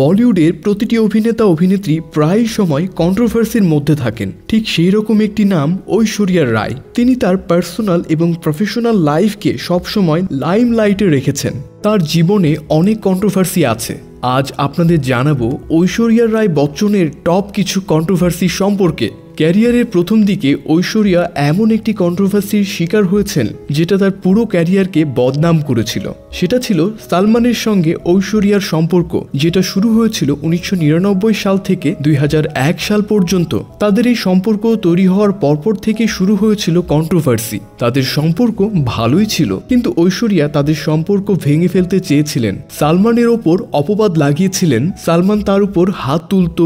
বলিউডের প্রতিটি অভিনেতা অভিনেত্রী প্রায় সময় কন্ট্রোভার্সির মধ্যে থাকেন। ঠিক সেই রকম একটি নাম ঐশ্বরিয়া রায়। তিনি তার পার্সোনাল এবং প্রফেশনাল লাইফকে সবসময় লাইমলাইটে রেখেছেন। তার জীবনে অনেক কন্ট্রোভার্সি আছে। আজ আপনাদের জানাবো ঐশ্বরিয়া রায় বচ্চনের টপ কিছু কন্ট্রোভার্সি সম্পর্কে। ক্যারিয়ারের প্রথম দিকে ঐশ্বরিয়া এমন একটি কন্ট্রোভার্সির শিকার হয়েছেন যেটা তার পুরো ক্যারিয়ারকে বদনাম করেছিল। সেটা ছিল সালমানের সঙ্গে ঐশ্বরিয়ার সম্পর্ক, যেটা শুরু হয়েছিল 1999 সাল থেকে 2001 সাল পর্যন্ত। তাদের এই সম্পর্ক তৈরি হওয়ার পরপর থেকে শুরু হয়েছিল কন্ট্রোভার্সি। তাদের সম্পর্ক ভালোই ছিল, কিন্তু ঐশ্বরিয়া তাদের সম্পর্ক ভেঙে ফেলতে চেয়েছিলেন। সালমানের ওপর অপবাদ লাগিয়েছিলেন, সালমান তার উপর হাত তুলতো,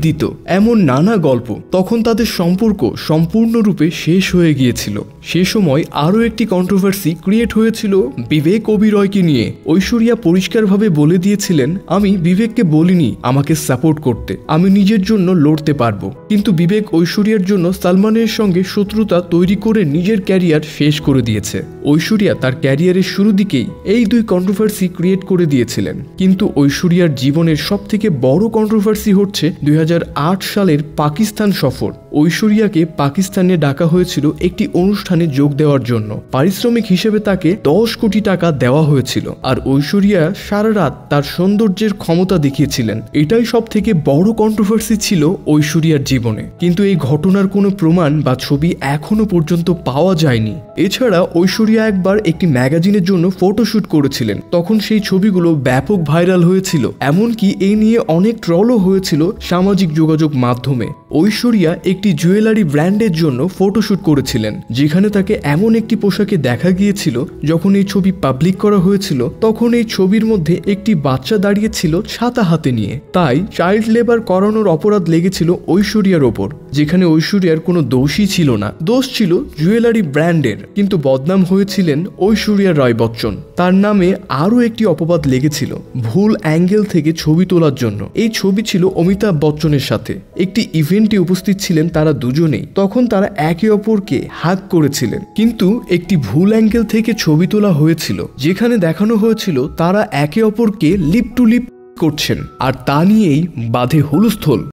দিত, এমন নানা গল্প। তখন তাদের সম্পর্ক সম্পূর্ণরূপে শেষ হয়ে গিয়েছিল। সে সময় আরও একটি কন্ট্রোভার্সি ক্রিয়েট হয়েছিল বিবেক ওবেরয়কে নিয়ে। ঐশ্বরিয়া পরিষ্কারভাবে বলে দিয়েছিলেন, আমি বিবেককে বলিনি আমাকে সাপোর্ট করতে, আমি নিজের জন্য লড়তে পারবো। কিন্তু বিবেক ঐশ্বরিয়ার জন্য সালমানের সঙ্গে শত্রুতা তৈরি করে নিজের ক্যারিয়ার শেষ করে দিয়েছে। ঐশ্বরিয়া তার ক্যারিয়ারের শুরু দিকেই এই দুই কন্ট্রোভার্সি ক্রিয়েট করে দিয়েছিলেন। কিন্তু ঐশ্বরিয়ার জীবনের সবথেকে বড় কন্ট্রোভার্সি হচ্ছে 2008 সালের পাকিস্তান সফর। ঐশ্বরিয়াকে পাকিস্তানে ডাকা হয়েছিল একটি অনুষ্ঠানে যোগ দেওয়ার জন্য। পারিশ্রমিক হিসেবে তাকে 10 কোটি টাকা দেওয়া হয়েছিল। আর ঐশ্বরিয়া সারা রাত তার সৌন্দর্যের ক্ষমতা দেখিয়েছিলেন। এটাই সব থেকে বড় কন্ট্রোভার্সি ছিল ঐশ্বরিয়ার জীবনে। কিন্তু এই ঘটনার কোনো প্রমাণ বা ছবি এখনো পর্যন্ত পাওয়া যায়নি। এছাড়া ঐশ্বরিয়া একবার একটি ম্যাগাজিনের জন্য ফটোশুট করেছিলেন। তখন সেই ছবিগুলো ব্যাপক ভাইরাল হয়েছিল। এমনকি এই নিয়ে অনেক ট্রলও হয়েছিল সামাজিক যোগাযোগ মাধ্যমে। ঐশ্বরিয়া একটি জুয়েলারি ব্র্যান্ডের জন্য ফটোশুট করেছিলেন, যেখানে তাকে এমন একটি পোশাকে দেখা গিয়েছিল। যখন এই ছবি পাবলিক করা হয়েছিল তখন এই ছবির মধ্যে একটি বাচ্চা দাঁড়িয়েছিল ছাতা হাতে নিয়ে। তাই চাইল্ড লেবার করানোর অপরাধ লেগেছিল ঐশ্বরিয়ার ওপর, যেখানে ঐশ্বরিয়ার কোনো দোষই ছিল না। দোষ ছিল জুয়েলারি ব্র্যান্ডের। কিন্তু বদনাম হয়েছিলেন ঐশ্বরিয়া রায় বচ্চন। তার নামে আরও একটি অপবাদ লেগেছিল ভুল অ্যাঙ্গেল থেকে ছবি তোলার জন্য। এই ছবি ছিল অমিতাভ বচ্চনের সাথে। একটি ইভেন্টে উপস্থিত ছিলেন তারা দুজনেই। তখন তারা একে অপরকে হাগ করেছিলেন, কিন্তু একটি ভুল অ্যাঙ্গেল থেকে ছবি তোলা হয়েছিল, যেখানে দেখানো হয়েছিল তারা একে অপরকে লিপ টু লিপ করছেন। আর তা নিয়েই বাধে হুলস্থুল।